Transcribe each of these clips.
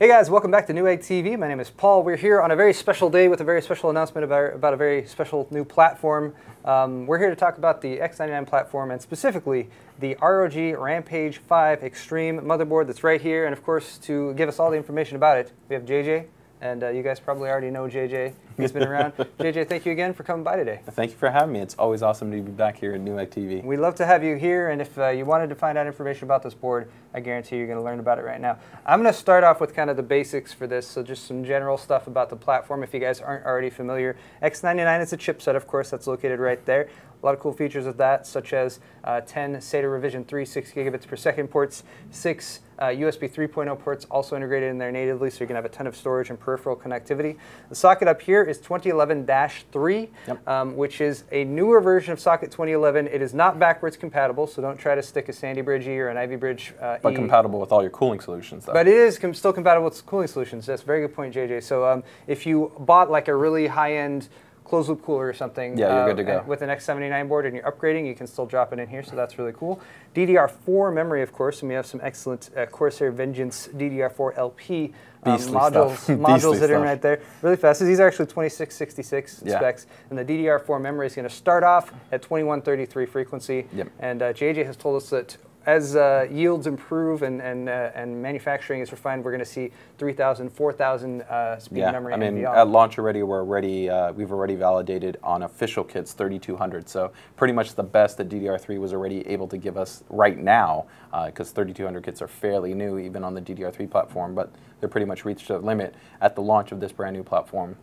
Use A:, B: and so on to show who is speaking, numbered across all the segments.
A: Hey guys, welcome back to Newegg TV. My name is Paul. We're here on a very special day with a very special announcement about a very special new platform. We're here to talk about the X99 platform and specifically the ROG Rampage V Extreme motherboard that's right here. And of course, to give us all the information about it, we have JJ. And you guys probably already know JJ. He's been around. JJ, thank you again for coming by today.
B: Thank you for having me. It's always awesome to be back here at Newegg TV.
A: We'd love to have you here, and if you wanted to find out information about this board, I guarantee you're going to learn about it right now. I'm going to start off with kind of the basics for this, so just some general stuff about the platform if you guys aren't already familiar. X99 is a chipset, of course, that's located right there. A lot of cool features of that, such as 10 SATA revision 3 6 gigabits per second ports, 6 USB 3.0 ports also integrated in there natively, so you can have a ton of storage and peripheral connectivity. The socket up here is 2011-3, which is a newer version of socket 2011. It is not backwards compatible, so don't try to stick a Sandy Bridge E or an Ivy Bridge
B: But compatible with all your cooling solutions, though.
A: But it is still compatible with cooling solutions. That's a very good point, JJ. So if you bought like a really high-end closed-loop cooler or something,
B: yeah, you're good to go.
A: With an X79 board and you're upgrading, you can still drop it in here, so that's really cool. Ddr4 memory, of course, and we have some excellent Corsair Vengeance Ddr4 LP modules that are right there. Really fast. These are actually 2666 specs, and the Ddr4 memory is going to start off at 2133 frequency, and JJ has told us that as yields improve and manufacturing is refined, we're going to see 3,000, 4,000 speed memory.
B: I mean,
A: and beyond.
B: at launch already, we've already validated on official kits 3200. So pretty much the best that DDR3 was already able to give us right now, because 3200 kits are fairly new, even on the DDR3 platform. But they're pretty much reached a limit at the launch of this brand new platform.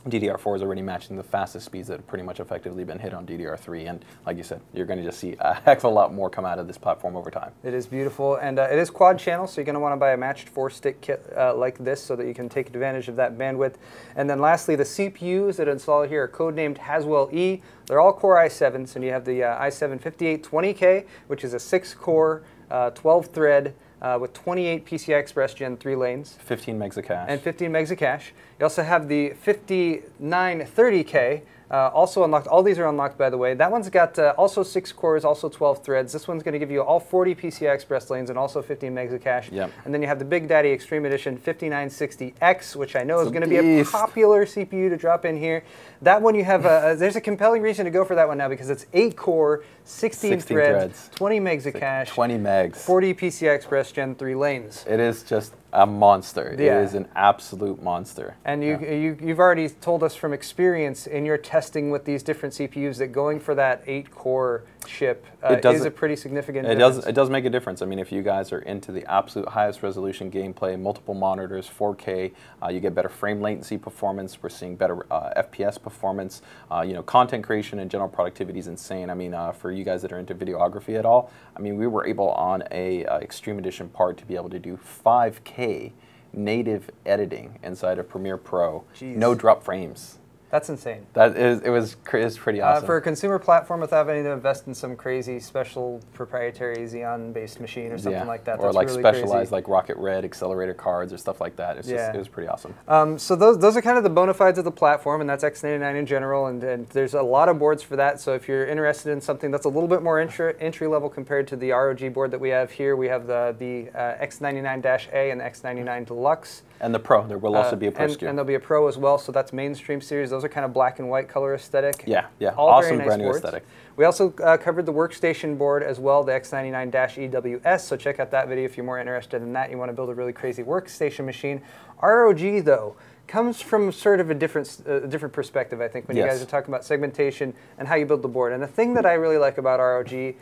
B: DDR4 is already matching the fastest speeds that have pretty much effectively been hit on DDR3, and like you said, you're going to just see a heck of a lot more come out of this platform over time.
A: It is beautiful, and it is quad channel, so you're going to want to buy a matched 4-stick kit like this so that you can take advantage of that bandwidth. And then lastly, the CPUs that install here are codenamed Haswell E. They're all Core i7s, and you have the i7-5820K, which is a 6-core, 12-thread, with 28 PCI Express Gen 3 lanes.
B: 15 megs of cache.
A: And 15 megs of cache. You also have the 5930K, also unlocked. All these are unlocked, by the way. That one's got also 6 cores, also 12 threads. This one's going to give you all 40 PCI Express lanes and also 15 megs of cache. And then you have the Big Daddy Extreme Edition 5960X, which I know is going to be a popular CPU to drop in here. That one you have, there's a compelling reason to go for that one now because it's 8-core, 16 threads, 20 megs of cache,
B: 20 megs,
A: 40 PCI Express Gen 3 lanes.
B: It is just a monster. It is an absolute monster.
A: And you've already told us from experience in your testing with these different CPUs that going for that 8-core chip is a pretty significant difference.
B: It does make a difference. I mean, if you guys are into the absolute highest resolution gameplay, multiple monitors, 4K, you get better frame latency performance. We're seeing better FPS performance. You know, content creation and general productivity is insane. I mean, for you guys that are into videography at all, I mean, we were able on a Extreme Edition part to be able to do 5K native editing inside of Premiere Pro.
A: Jeez.
B: No drop frames.
A: That's insane.
B: It was pretty awesome.
A: For a consumer platform without having to invest in some crazy special proprietary Xeon-based machine or something like that.
B: Or like really specialized like Rocket Red accelerator cards or stuff like that. It's just, it was pretty awesome.
A: So those are kind of the bona fides of the platform, and that's X99 in general, and there's a lot of boards for that. So if you're interested in something that's a little bit more entry level compared to the ROG board that we have here, we have the X99-A and the X99 Deluxe.
B: And the Pro. There will also be a Pro SKU.
A: And there'll be a Pro as well, so that's mainstream series. Those are kind of black and white color aesthetic.
B: Yeah.
A: All
B: Awesome
A: very nice
B: brand new
A: boards.
B: aesthetic.
A: We also covered the workstation board as well, the X99-EWS, so check out that video if you're more interested in that. You want to build a really crazy workstation machine. ROG, though, comes from sort of a different perspective, I think, when you guys are talking about segmentation and how you build the board. And the thing that I really like about ROG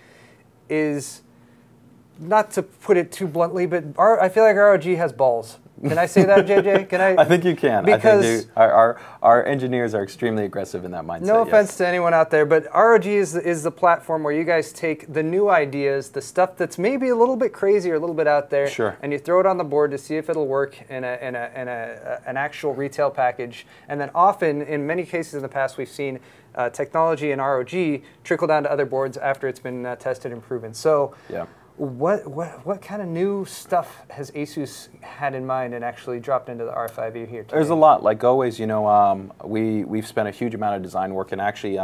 A: is, not to put it too bluntly, but I feel like ROG has balls. Can I say that, JJ? Can I?
B: I think you can.
A: Because
B: I think our engineers are extremely aggressive in that mindset.
A: No offense to anyone out there, but ROG is the platform where you guys take the new ideas, the stuff that's maybe a little bit crazy or a little bit out there, and you throw it on the board to see if it'll work in an actual retail package. And then often, in many cases in the past, we've seen technology in ROG trickle down to other boards after it's been tested and proven. So. What kind of new stuff has ASUS had in mind and actually dropped into the R5U here today?
B: There's a lot. Like always, you know, we've spent a huge amount of design work, and actually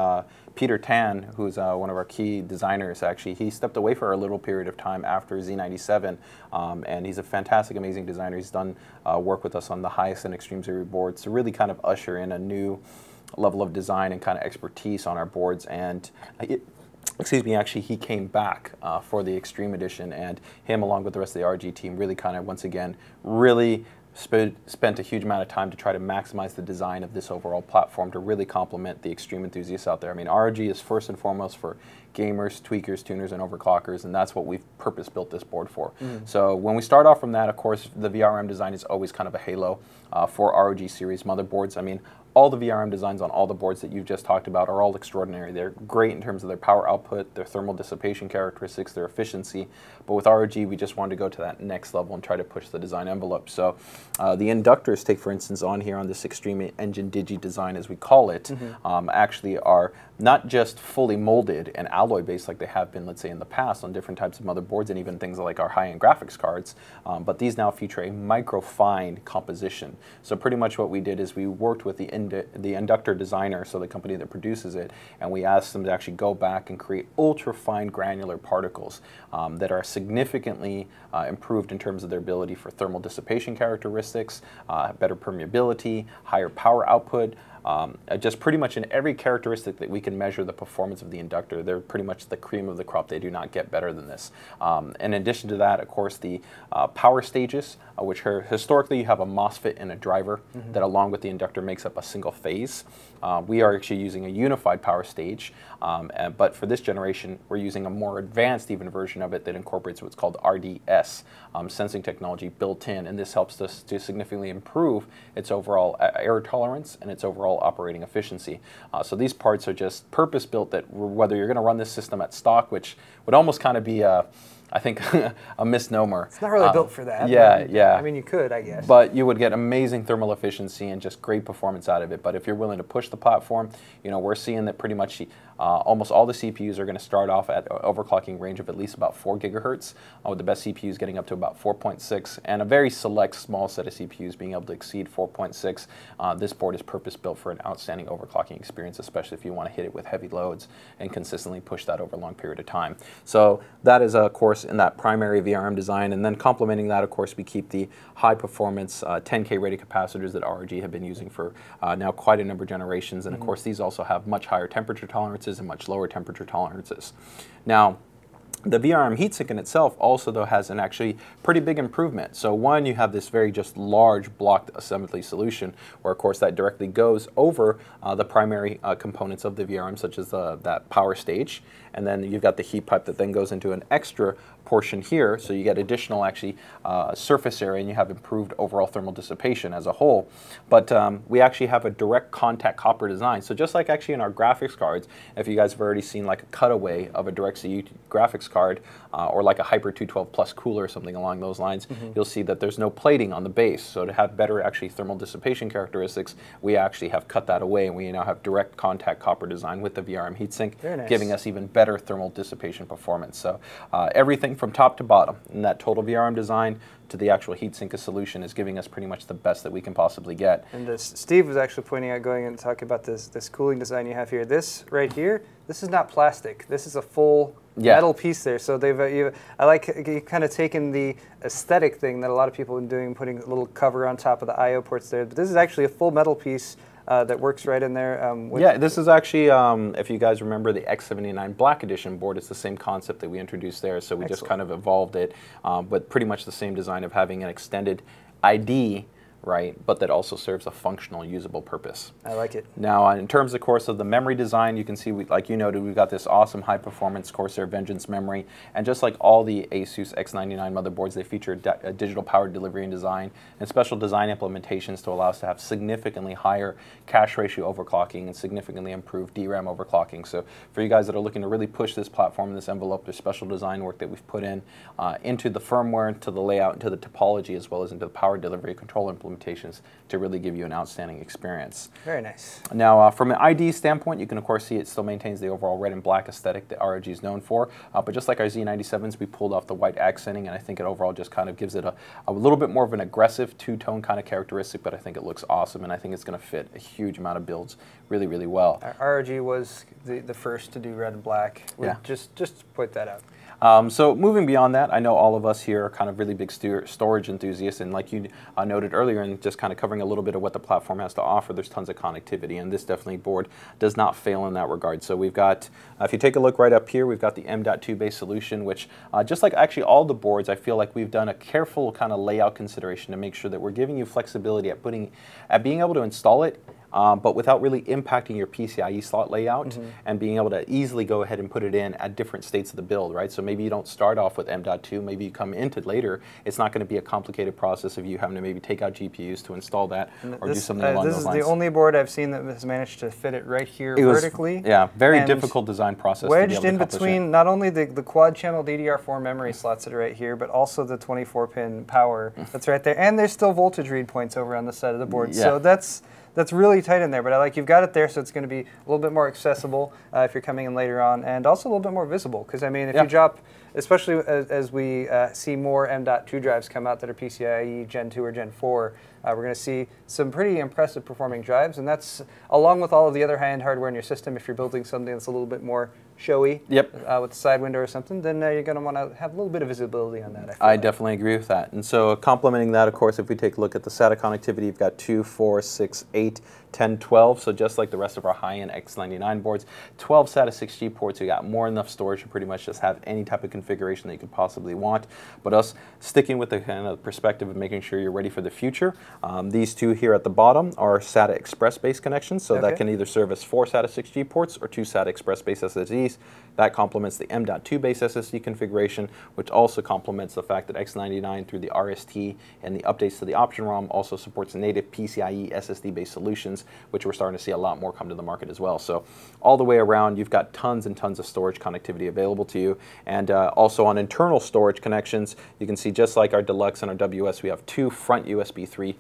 B: Peter Tan, who's one of our key designers, actually, he stepped away for a little period of time after Z97, and he's a fantastic, amazing designer. He's done work with us on the highest and extreme series boards to really kind of usher in a new level of design and kind of expertise on our boards. And excuse me, actually he came back for the Extreme Edition, and him along with the rest of the RG team really kind of, once again, really spent a huge amount of time to try to maximize the design of this overall platform to really complement the extreme enthusiasts out there. I mean, RG is first and foremost for gamers, tweakers, tuners, and overclockers, and that's what we've purpose-built this board for. So when we start off from that, of course, the Vrm design is always kind of a halo for ROG series motherboards. I mean, all the Vrm designs on all the boards that you've just talked about are all extraordinary. They're great in terms of their power output, their thermal dissipation characteristics, their efficiency. But with ROG, we just wanted to go to that next level and try to push the design envelope. So the inductors, take for instance on here on this Extreme Engine Digi design, as we call it, actually are not just fully molded and alloy based like they have been, let's say, in the past on different types of motherboards and even things like our high-end graphics cards, but these now feature a microfine composition. So pretty much what we did is we worked with the inductor designer, so the company that produces it, and we asked them to actually go back and create ultra-fine granular particles that are significantly improved in terms of their ability for thermal dissipation characteristics, better permeability, higher power output, just pretty much in every characteristic that we can measure the performance of the inductor. They're pretty much the cream of the crop. They do not get better than this. In addition to that, of course, the power stages, which are historically you have a MOSFET and a driver that along with the inductor makes up a single phase. We are actually using a unified power stage, but for this generation, we're using a more advanced even version of it that incorporates what's called RDS sensing technology built in, and this helps us to significantly improve its overall error tolerance and its overall operating efficiency. So these parts are just purpose-built that whether you're going to run this system at stock, which would almost kind of be I think a misnomer.
A: It's not really built for that.
B: Yeah, yeah.
A: I mean, you could, I guess.
B: But you would get amazing thermal efficiency and just great performance out of it. But if you're willing to push the platform, you know, we're seeing that pretty much almost all the CPUs are going to start off at overclocking range of at least about 4 gigahertz, with the best CPUs getting up to about 4.6, and a very select small set of CPUs being able to exceed 4.6. This board is purpose-built for an outstanding overclocking experience, especially if you want to hit it with heavy loads and consistently push that over a long period of time. So that is, of course, in that primary Vrm design, and then complementing that, of course, we keep the high-performance 10K rated capacitors that ROG have been using for now quite a number of generations, and of course these also have much higher temperature tolerances and much lower temperature tolerances. Now, the Vrm heatsink in itself also, though, has an actually pretty big improvement. So one, you have this very just large blocked assembly solution where, of course, that directly goes over the primary components of the Vrm, such as that power stage. And then you've got the heat pipe that then goes into an extra portion here, so you get additional actually surface area and you have improved overall thermal dissipation as a whole. But we actually have a direct contact copper design. So just like actually in our graphics cards, if you guys have already seen like a cutaway of a DirectCU graphics card or like a Hyper 212 Plus cooler or something along those lines, you'll see that there's no plating on the base. So to have better actually thermal dissipation characteristics, we actually have cut that away, and we now have direct contact copper design with the Vrm heatsink, giving us even better thermal dissipation performance. So everything from top to bottom in that total Vrm design to the actual heatsink solution is giving us pretty much the best that we can possibly get.
A: And Steve was actually pointing out, going and talking about this cooling design you have here. This right here, this is not plastic. This is a full metal piece there. So they've, I like you kind of taken the aesthetic thing that a lot of people have been doing, putting a little cover on top of the I/O ports there. But this is actually a full metal piece that works right in there.
B: Yeah, this is actually, if you guys remember the X79 Black Edition board, it's the same concept that we introduced there, so we just kind of evolved it, but pretty much the same design of having an extended ID, right, but that also serves a functional, usable purpose.
A: I like it.
B: Now, in terms, of course, of the memory design, you can see, like you noted, we've got this awesome high-performance Corsair Vengeance memory, and just like all the ASUS X99 motherboards, they feature a digital power delivery and design, and special design implementations to allow us to have significantly higher cache ratio overclocking and significantly improved DRAM overclocking. So for you guys that are looking to really push this platform, this envelope, there's special design work that we've put in into the firmware, into the layout, into the topology, as well as into the power delivery control implementation implementations to really give you an outstanding experience.
A: Very nice.
B: Now, from an ID standpoint, you can of course see it still maintains the overall red and black aesthetic that ROG is known for, but just like our Z97s, we pulled off the white accenting, and I think it overall just kind of gives it a little bit more of an aggressive two-tone kind of characteristic, but I think it looks awesome, and I think it's going to fit a huge amount of builds really, really well.
A: ROG was the first to do red and black.
B: Yeah.
A: Just to point that out.
B: So moving beyond that, I know all of us here are kind of really big storage enthusiasts, and like you noted earlier, and just kind of covering a little bit of what the platform has to offer, there's tons of connectivity, and this definitely board does not fail in that regard. So we've got, if you take a look right up here, we've got the M.2 based solution, which just like actually all the boards, I feel like we've done a careful kind of layout consideration to make sure that we're giving you flexibility at being able to install it, but without really impacting your PCIe slot layout, and being able to easily go ahead and put it in at different states of the build, right? So maybe you don't start off with M.2, maybe you come into it later. It's not going to be a complicated process of you having to maybe take out GPUs to install that or do something along those lines.
A: This is the only board I've seen that has managed to fit it right here vertically.
B: Yeah, very difficult design process.
A: Wedged in between not only the quad channel Ddr4 memory slots that are right here, but also the 24-pin power that's right there. And there's still voltage read points over on the side of the board. Yeah. So that's really tight in there, but I like you've got it there, so it's going to be a little bit more accessible if you're coming in later on, and also a little bit more visible. Because I mean, if you drop, especially as we see more M.2 drives come out that are PCIe Gen 2 or Gen 4, we're going to see some pretty impressive performing drives, and that's along with all of the other high-end hardware in your system. If you're building something that's a little bit more showy, with a side window or something, then you're going to want to have a little bit of visibility on that.
B: I definitely agree with that. And so complementing that, of course, if we take a look at the SATA connectivity, you've got 2, 4, 6, 8, 10, 12. So just like the rest of our high-end X99 boards, 12 SATA 6G ports. You got more than enough storage to pretty much just have any type of configuration that you could possibly want. But us sticking with the kind of perspective of making sure you're ready for the future, these two here at the bottom are SATA Express-based connections. So that can either serve as 4 SATA 6G ports or 2 SATA Express-based SSDs. That complements the M.2 based SSD configuration, which also complements the fact that X99 through the RST and the updates to the option ROM also supports native PCIe SSD based solutions, which we're starting to see a lot more come to the market as well. So all the way around, you've got tons and tons of storage connectivity available to you. And also on internal storage connections, you can see just like our Deluxe and our WS, we have 2 front USB 3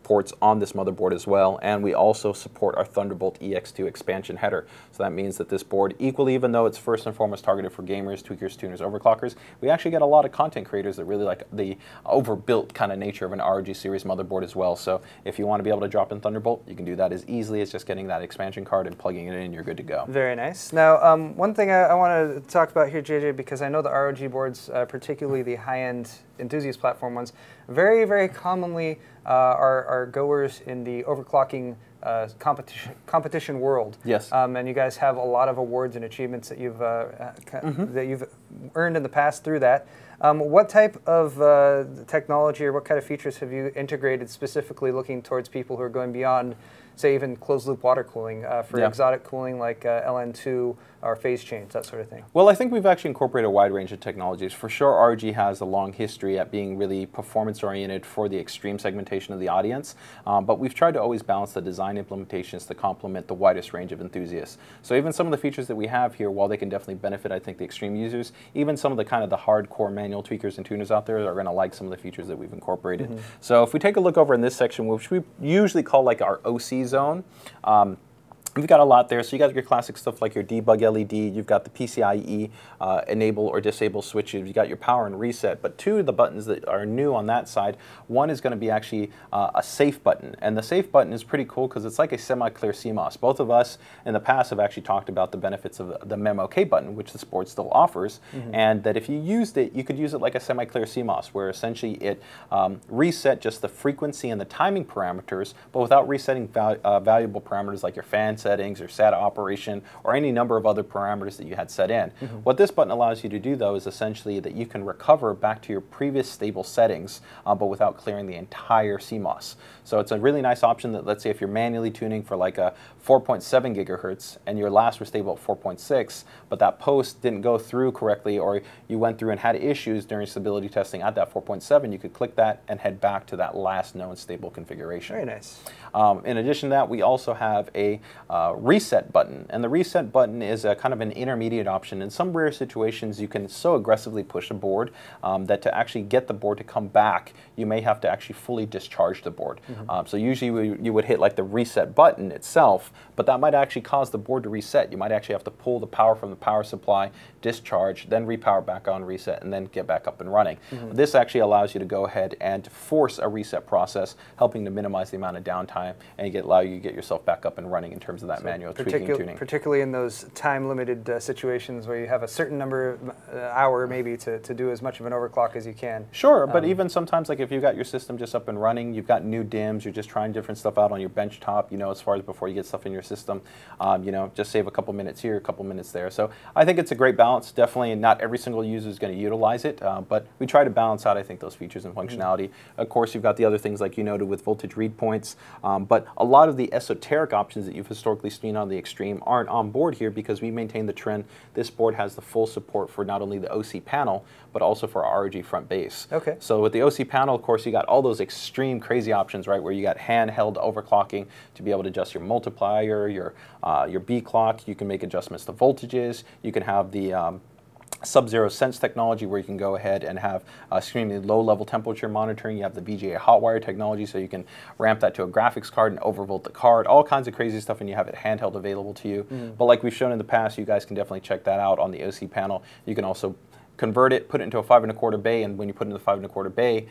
B: ports on this motherboard as well. And we also support our Thunderbolt EX2 expansion header. So that means that this board, equally, even though it's first and foremost targeted for gamers, tweakers, tuners, overclockers, we actually get a lot of content creators that really like the overbuilt kind of nature of an ROG series motherboard as well. So if you want to be able to drop in Thunderbolt, you can do that as easily as just getting that expansion card and plugging it in, you're good to go.
A: Very nice. Now, one thing I want to talk about here, JJ, because I know the ROG boards, particularly the high-end enthusiast platform ones, very, very commonly are goers in the overclocking competition world.
B: Yes.
A: And you guys have a lot of awards and achievements that you've earned in the past through that. What type of technology or what kind of features have you integrated specifically looking towards people who are going beyond, say, even closed-loop water cooling for exotic cooling like LN2 or phase change, that sort of thing?
B: Well, I think we've actually incorporated a wide range of technologies. For sure, ROG has a long history at being really performance-oriented for the extreme segmentation of the audience, but we've tried to always balance the design implementations to complement the widest range of enthusiasts. So even some of the features that we have here, while they can definitely benefit, I think, the extreme users, even some of the kind of the hardcore manual tweakers and tuners out there are going to like some of the features that we've incorporated. So if we take a look over in this section, which we usually call like our OC zone, we've got a lot there. So you got your classic stuff like your debug LED, you've got the PCIe enable or disable switches, you got your power and reset. But two of the buttons that are new on that side, one is going to be actually a safe button. And the safe button is pretty cool because it's like a semi-clear CMOS. Both of us in the past have actually talked about the benefits of the MEMOK button, which this board still offers, and that if you used it, you could use it like a semi-clear CMOS, where essentially it reset just the frequency and the timing parameters, but without resetting valuable parameters like your fan settings or SATA operation or any number of other parameters that you had set in. What this button allows you to do, though, is essentially that you can recover back to your previous stable settings, but without clearing the entire CMOS. So it's a really nice option that, let's say, if you're manually tuning for like a 4.7 gigahertz and your last was stable at 4.6, but that post didn't go through correctly, or you went through and had issues during stability testing at that 4.7, you could click that and head back to that last known stable configuration.
A: Very nice.
B: In addition to that, we also have a reset button. And the reset button is a kind of an intermediate option. In some rare situations, you can so aggressively push a board that to actually get the board to come back, you may have to actually fully discharge the board. So usually you would hit like the reset button itself, but that might actually cause the board to reset. You might actually have to pull the power from the power supply, discharge, then repower back on, reset, and then get back up and running. This actually allows you to go ahead and force a reset process, helping to minimize the amount of downtime and allow you to get yourself back up and running in terms of that manual tweaking and tuning.
A: Particularly in those time-limited situations where you have a certain number of hour maybe to do as much of an overclock as you can.
B: Sure, but even sometimes, like if you've got your system just up and running, you've got new DIMMs, you're just trying different stuff out on your bench top, you know, as far as before you get stuff in your system, you know, just save a couple minutes here, a couple minutes there. So I think it's a great balance. Definitely not every single user is going to utilize it, but we try to balance out, I think, those features and functionality. Of course, you've got the other things like you noted with voltage read points, but a lot of the esoteric options that you've historically seen on the Extreme aren't on board here because we maintain the trend. This board has the full support for not only the OC panel, but also for ROG front base.
A: Okay.
B: So with the OC panel, of course, you got all those extreme crazy options, right, where you got handheld overclocking to be able to adjust your multiplier, your B clock. You can make adjustments to voltages. You can have the Sub-Zero Sense technology where you can go ahead and have extremely low-level temperature monitoring. You have the BGA hot wire technology, so you can ramp that to a graphics card and overvolt the card. All kinds of crazy stuff, and you have it handheld available to you. But like we've shown in the past, you guys can definitely check that out on the OC panel. You can also convert it, put it into a 5 1/4 bay, and when you put it into the 5 1/4 bay,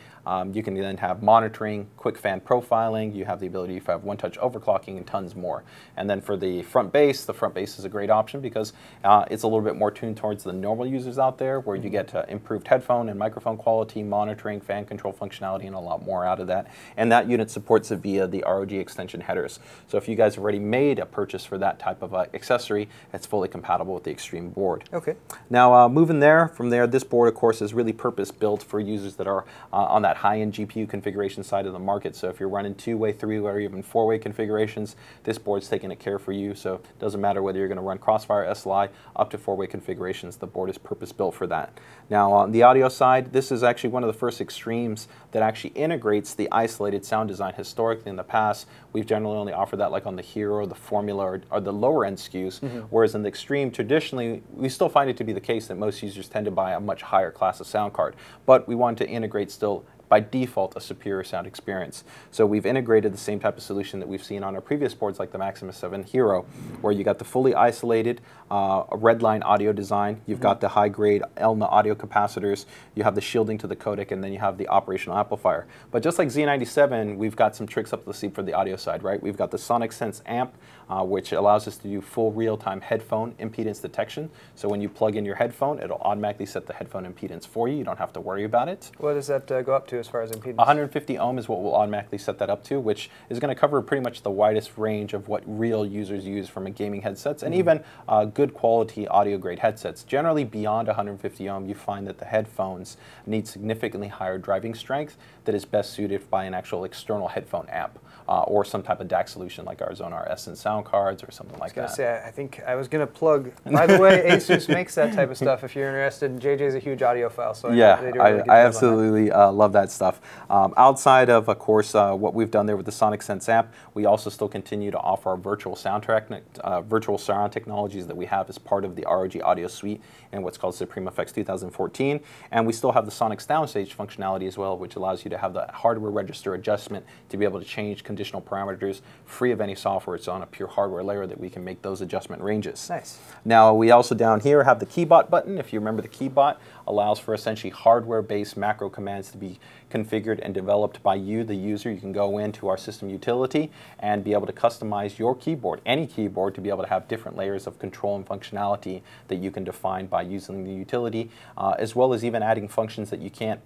B: you can then have monitoring, quick fan profiling, you have the ability to have one-touch overclocking, and tons more. And then for the front base is a great option because it's a little bit more tuned towards the normal users out there, where you get improved headphone and microphone quality, monitoring, fan control functionality, and a lot more out of that. And that unit supports it via the ROG extension headers. So if you guys have already made a purchase for that type of accessory, it's fully compatible with the Extreme board.
A: Okay.
B: Now moving from there, this board, of course, is really purpose-built for users that are on that high-end GPU configuration side of the market. So if you're running 2-way, 3-way, or even 4-way configurations, this board's taking care for you. So it doesn't matter whether you're going to run Crossfire, SLI, up to 4-way configurations. The board is purpose-built for that. Now, on the audio side, this is actually one of the first Extremes that actually integrates the isolated sound design. Historically, in the past, we've generally only offered that like on the Hero, the Formula, or the lower-end SKUs, whereas in the Extreme, traditionally, we still find it to be the case that most users tend to buy a much higher class of sound card, but we want to integrate still by default a superior sound experience. So we've integrated the same type of solution that we've seen on our previous boards like the Maximus 7 Hero, where you got the fully isolated redline audio design, you've got the high-grade ELNA audio capacitors, you have the shielding to the codec, and then you have the operational amplifier. But just like Z97, we've got some tricks up the sleeve for the audio side, right? We've got the Sonic Sense amp, which allows us to do full real-time headphone impedance detection. So when you plug in your headphone, it'll automatically set the headphone impedance for you. You don't have to worry about it.
A: What does that go up to as far as impedance?
B: 150 ohm is what will automatically set that up to, which is going to cover pretty much the widest range of what real users use from a gaming headsets, and even good quality audio grade headsets. Generally beyond 150 ohm, you find that the headphones need significantly higher driving strength that is best suited by an actual external headphone amp or some type of DAC solution like our Zonar Essence sound cards or something like that.
A: I think I was going to plug, by the way, ASUS makes that type of stuff if you're interested. JJ's a huge audiophile, so
B: yeah,
A: they do a really good
B: I
A: job
B: absolutely love that stuff. Outside of course, what we've done there with the Sonic Sense amp, we also still continue to offer our virtual surround technologies that we have as part of the ROG Audio Suite and what's called Supreme Effects 2014. And we still have the Sonic Soundstage functionality as well, which allows you to have the hardware register adjustment to be able to change conditional parameters free of any software. It's on a pure hardware layer that we can make those adjustment ranges.
A: Nice.
B: Now, we also down here have the Keybot button. If you remember, the Keybot allows for essentially hardware-based macro commands to be configured and developed by you, the user. You can go into our system utility and be able to customize your keyboard, any keyboard, to be able to have different layers of control and functionality that you can define by using the utility, as well as even adding functions that you can't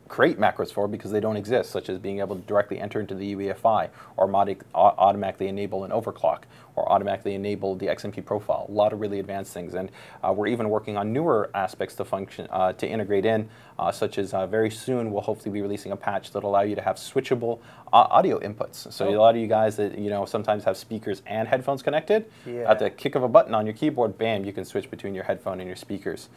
B: create macros for because they don't exist, such as being able to directly enter into the UEFI or automatically enable an overclock or automatically enable the XMP profile. A lot of really advanced things, and we're even working on newer aspects to function to integrate in, such as very soon we'll hopefully be releasing a patch that'll allow you to have switchable audio inputs. So a lot of you guys that sometimes have speakers and headphones connected, at the kick of a button on your keyboard, bam, you can switch between your headphone and your speakers.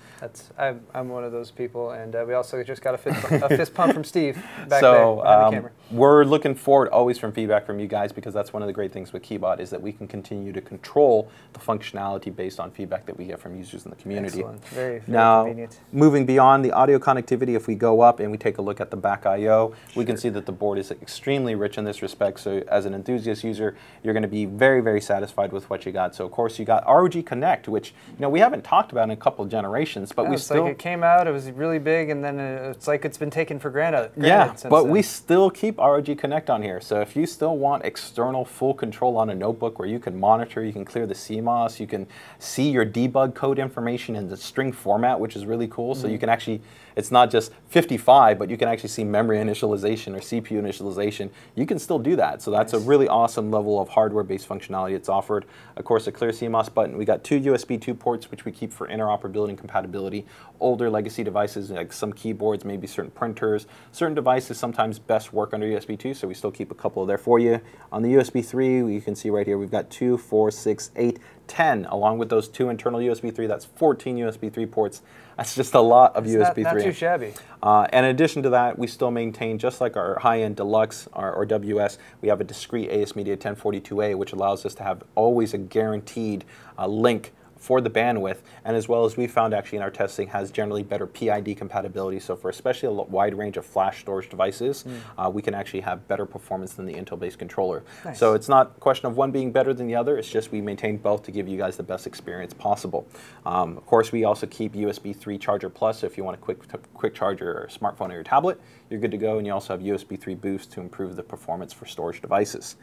A: I'm one of those people, and we also just got a fist pump from Steve back
B: so,
A: there behind the camera.
B: We're looking forward always from feedback from you guys, because that's one of the great things with Keybot is that we can continue to control the functionality based on feedback that we get from users in the community.
A: Excellent. Very
B: now,
A: convenient.
B: Moving beyond the audio connectivity, if we go up and we take a look at the back I/O, we can see that the board is extremely rich in this respect. So as an enthusiast user, you're going to be very, very satisfied with what you got. So of course you got ROG Connect, which we haven't talked about in a couple of generations, but
A: it's like it came out, it was really big, and then it's like it's been taken for granted.
B: Yeah, but
A: then.
B: We still keep ROG Connect on here. So if you still want external full control on a notebook where you can monitor, you can clear the CMOS, you can see your debug code information in the string format, which is really cool. So you can actually, it's not just 55, but you can actually see memory initialization or CPU initialization. You can still do that. So that's a really awesome level of hardware-based functionality it's offered. Of course, a clear CMOS button. We got 2 USB 2 ports, which we keep for interoperability and compatibility. Older legacy devices, like some keyboards, maybe certain printers, certain devices sometimes best work under USB 2, so we still keep a couple there for you. On the USB 3, you can see right here, we've got 2, 4, 6, 8, 10, along with those 2 internal USB 3, that's 14 USB 3 ports. That's just a lot of USB 3.
A: Not too shabby.
B: And in addition to that, we still maintain, just like our high-end Deluxe or WS, we have a discrete AS Media 1042A, which allows us to have always a guaranteed link for the bandwidth, and as well as we found actually in our testing has generally better PID compatibility. So for especially a wide range of flash storage devices, we can actually have better performance than the Intel-based controller. Nice. So it's not a question of one being better than the other, it's just we maintain both to give you guys the best experience possible. Of course, we also keep USB 3 Charger Plus, so if you want a quick charge your smartphone or your tablet, you're good to go, and you also have USB 3 Boost to improve the performance for storage devices.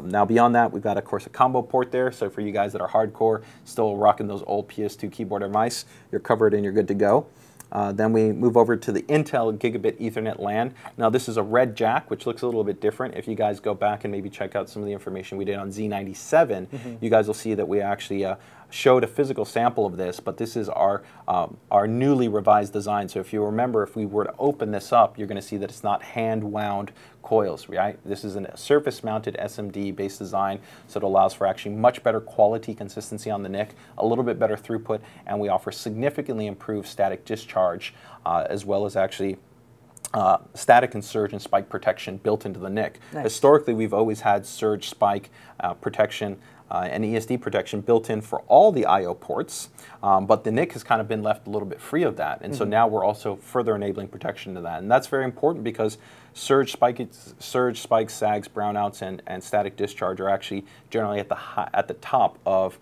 B: Now beyond that, we've got, of course, a combo port there, so for you guys that are hardcore, still rocking those old PS2 keyboard or mice, you're covered and you're good to go. Then we move over to the Intel Gigabit Ethernet LAN. Now this is a red jack, which looks a little bit different. If you guys go back and maybe check out some of the information we did on Z97, you guys will see that we actually showed a physical sample of this, but this is our newly revised design. So if you remember, if we were to open this up, you're going to see that it's not hand-wound coils, right? This is a surface-mounted SMD-based design, so it allows for actually much better quality consistency on the NIC, a little bit better throughput, and we offer significantly improved static discharge, as well as actually static and surge and spike protection built into the NIC. Nice. Historically, we've always had surge, spike protection and ESD protection built in for all the I/O ports, but the NIC has kind of been left a little bit free of that, and so now we're also further enabling protection to that, and that's very important because surge, spikes, sags, brownouts, and static discharge are actually generally at the top of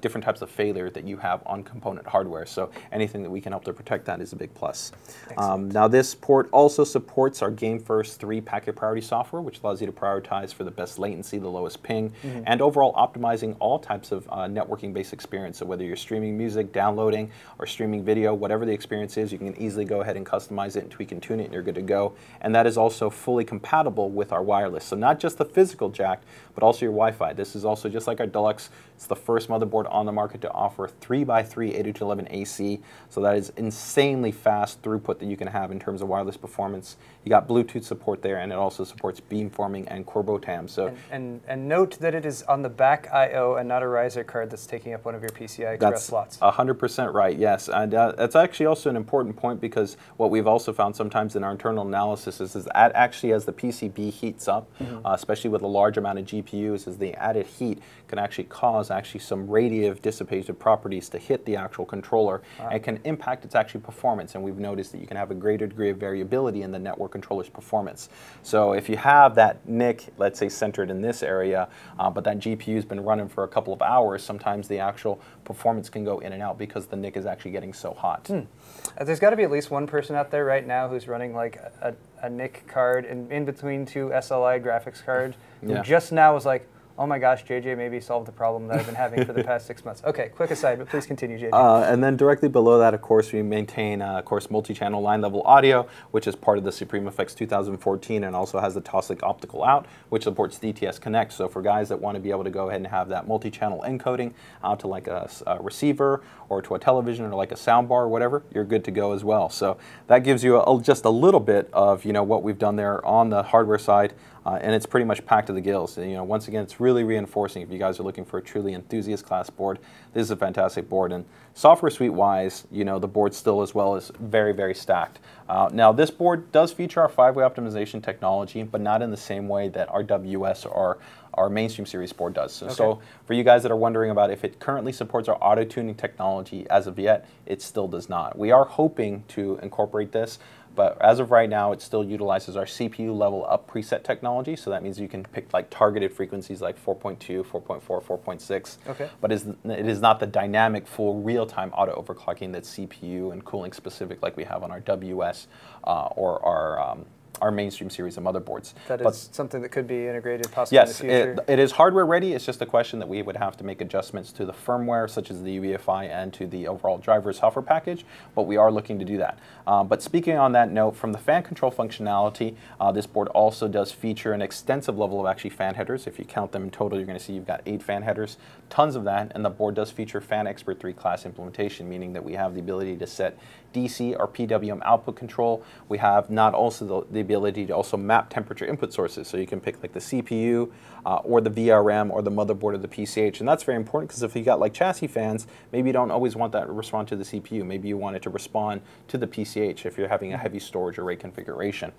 B: different types of failure that you have on component hardware. So anything that we can help to protect that is a big plus. Now this port also supports our GameFirst 3 packet priority software, which allows you to prioritize for the best latency, the lowest ping, and overall optimizing all types of networking-based experience. So whether you're streaming music, downloading, or streaming video, whatever the experience is, you can easily go ahead and customize it and tweak and tune it, and you're good to go. And that is also fully compatible with our wireless. So not just the physical jack, but also your Wi-Fi. This is also just like our Deluxe. It's the first motherboard on the market to offer 3x3 802.11 AC. So that is insanely fast throughput that you can have in terms of wireless performance. You got Bluetooth support there, and it also supports beamforming and Corbotam. So
A: and note that it is on the back I/O and not a riser card that's taking up one of your PCI Express slots.
B: That's 100% right, yes. And that's actually also an important point, because what we've also found sometimes in our internal analysis is that actually as the PCB heats up, especially with a large amount of GPUs, is the added heat can actually cause some radiative dissipative properties to hit the actual controller and can impact its actual performance. And we've noticed that you can have a greater degree of variability in the network controller's performance. So if you have that NIC, let's say centered in this area, but that GPU has been running for a couple of hours, sometimes the actual performance can go in and out because the NIC is actually getting so hot.
A: There's got to be at least one person out there right now who's running like a NIC card in between two SLI graphics cards who just now was like, oh my gosh, JJ maybe solved the problem that I've been having for the past 6 months. Okay, quick aside, but please continue, JJ.
B: And then directly below that, of course, we maintain, of course, multi-channel line-level audio, which is part of the Supreme Effects 2014, and also has the Toslink optical out, which supports DTS Connect. So for guys that want to be able to go ahead and have that multi-channel encoding out to like a receiver or to a television or like a soundbar or whatever, you're good to go as well. So that gives you just a little bit of what we've done there on the hardware side. and it's pretty much packed to the gills. And, once again, it's really reinforcing if you guys are looking for a truly enthusiast class board. This is a fantastic board, and software suite wise, the board still as well is very, very stacked. Now this board does feature our 5-way optimization technology, but not in the same way that our WS or our mainstream series board does. So for you guys that are wondering about if it currently supports our auto tuning technology, as of yet, it still does not. We are hoping to incorporate this, but as of right now, it still utilizes our CPU level up preset technology. So that means you can pick like targeted frequencies like 4.2, 4.4, 4.6. Okay. But it is not the dynamic full real-time auto overclocking that's CPU and cooling specific like we have on our WS or our mainstream series of motherboards.
A: That is something that could be integrated possibly in the future.
B: Yes, it is hardware ready. It's just a question that we would have to make adjustments to the firmware, such as the UEFI and to the overall driver software package, but we are looking to do that. But speaking on that note, from the fan control functionality, this board also does feature an extensive level of actually fan headers. If you count them in total, you're going to see you've got 8 fan headers, tons of that, and the board does feature Fan Expert 3 class implementation, meaning that we have the ability to set DC or PWM output control. We have not also the ability to also map temperature input sources, so you can pick like the CPU or the VRM or the motherboard or the PCH, and that's very important because if you got like chassis fans, maybe you don't always want that to respond to the CPU. Maybe you want it to respond to the PCH if you're having a heavy storage array configuration.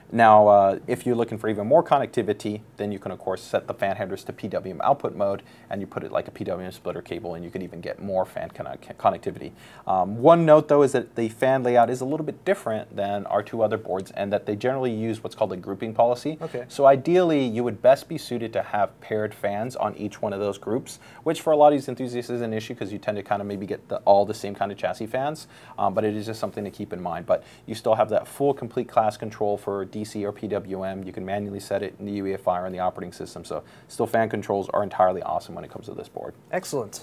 B: Now, if you're looking for even more connectivity, then you can, of course, set the fan headers to PWM output mode, and you put it like a PWM splitter cable, and you can even get more fan connectivity. One note, though, is that the fan layout is a little bit different than our 2 other boards, and that they generally use what's called a grouping policy. Okay. So ideally, you would best be suited to have paired fans on each one of those groups, which for a lot of these enthusiasts is an issue because you tend to kind of maybe get all the same kind of chassis fans, but it is just something to keep in mind. But you still have that full, complete class control for DC or PWM. You can manually set it in the UEFI or in the operating system. So still fan controls are entirely awesome when it comes to this board.
A: Excellent.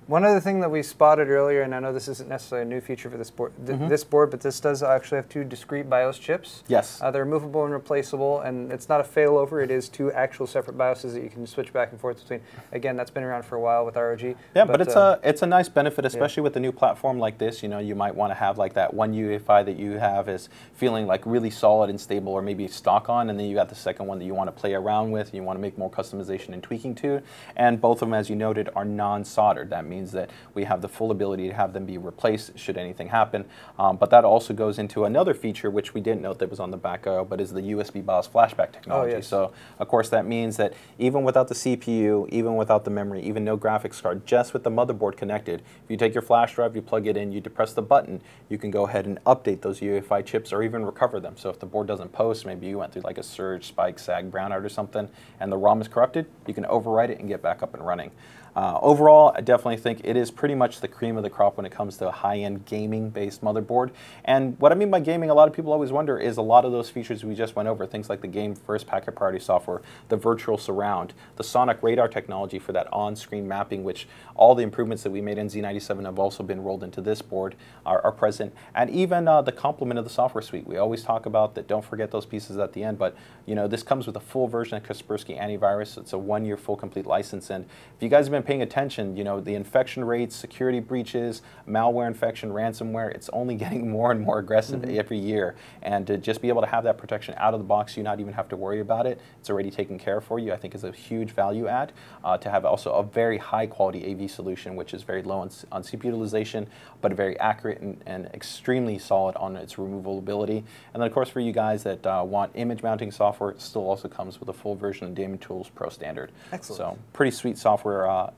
A: One other thing that we spotted earlier, and I know this isn't necessarily a new feature for this board, but this does actually have 2 discrete BIOS chips.
B: Yes.
A: They're movable and replaceable, and it's not a failover. It is 2 actual separate BIOSes that you can switch back and forth between. Again, that's been around for a while with ROG.
B: Yeah, but it's a nice benefit, especially with a new platform like this. You might want to have like that one UEFI that you have is feeling like really solid and stable, or maybe stock on, and then you got the second one that you want to play around with, and you want to make more customization and tweaking to. And both of them, as you noted, are non-soldered. That means that we have the full ability to have them be replaced should anything happen. But that also goes into another feature, which we didn't note that was on the back, but is the USB BIOS flashback technology. Oh, yes. So, of course, that means that even without the CPU, even without the memory, even no graphics card, just with the motherboard connected, if you take your flash drive, you plug it in, you depress the button, you can go ahead and update those UEFI chips or even recover them. So if the board doesn't post, maybe you went through like a surge, spike, sag, brownout or something, and the ROM is corrupted, you can overwrite it and get back up and running. Overall, I definitely think it is pretty much the cream of the crop when it comes to a high-end gaming-based motherboard. And what I mean by gaming, a lot of people always wonder, is a lot of those features we just went over, things like the game first packet priority software, the virtual surround, the sonic radar technology for that on-screen mapping, which all the improvements that we made in Z97 have also been rolled into this board, are present. And even the complement of the software suite. We always talk about that, don't forget those pieces at the end, but this comes with a full version of Kaspersky antivirus. It's a 1-year full complete license. And if you guys have been paying attention, the infection rates, security breaches, malware infection, ransomware, it's only getting more and more aggressive every year. And to just be able to have that protection out of the box, you not even have to worry about it. It's already taken care of for you, I think is a huge value add. To have also a very high quality AV solution, which is very low on CPU utilization, but very accurate and extremely solid on its removability. And then of course for you guys that want image mounting software, it still also comes with a full version of Damon Tools Pro Standard. Excellent. So pretty sweet software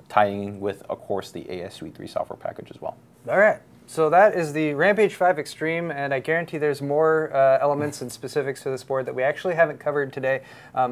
B: tying with, of course, the ASUS 3 software package as well.
A: All right. So that is the Rampage V Extreme, and I guarantee there's more elements and specifics to this board that we actually haven't covered today.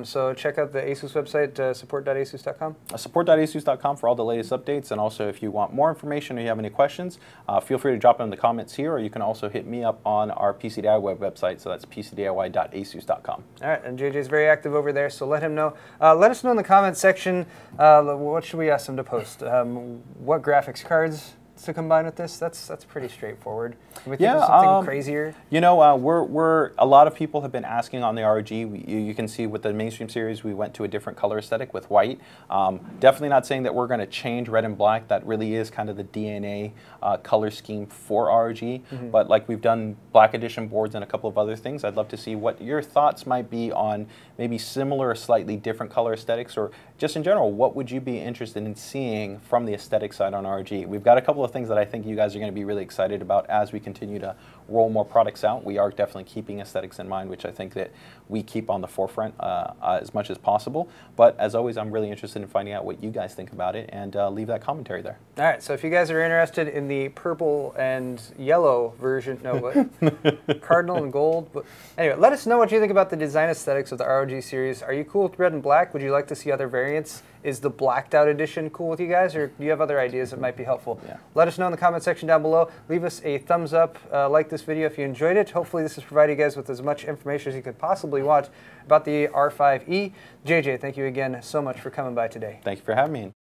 A: So check out the ASUS website, support.asus.com.
B: Support.asus.com for all the latest updates, and also if you want more information or you have any questions, feel free to drop them in the comments here, or you can also hit me up on our PC DIY website, so that's pcdiy.asus.com.
A: All right, and JJ's very active over there, so let him know. Let us know in the comments section, what should we ask him to post? What graphics cards to combine with this? That's pretty straightforward. Can we think
B: Yeah,
A: of something crazier?
B: You know, we're a lot of people have been asking on the ROG. You can see with the mainstream series, we went to a different color aesthetic with white. Definitely not saying that we're going to change red and black. That really is kind of the DNA color scheme for ROG. But like we've done Black Edition boards and a couple of other things, I'd love to see what your thoughts might be on maybe similar or slightly different color aesthetics, or just in general, what would you be interested in seeing from the aesthetic side on ROG? We've got a couple of things that I think you guys are going to be really excited about as we continue to roll more products out. We are definitely keeping aesthetics in mind, which I think that we keep on the forefront as much as possible. But as always, I'm really interested in finding out what you guys think about it, and leave that commentary there.
A: All right, so if you guys are interested in the purple and yellow version, no, what? Cardinal and gold. But anyway, let us know what you think about the design aesthetics of the ROG series. Are you cool with red and black? Would you like to see other variants? Is the blacked out edition cool with you guys, or do you have other ideas that might be helpful?
B: Yeah.
A: Let us know in the comment section down below. Leave us a thumbs up, like this video if you enjoyed it. Hopefully this has provided you guys with as much information as you could possibly want about the R5E. JJ, thank you again so much for coming by today.
B: Thank you for having me.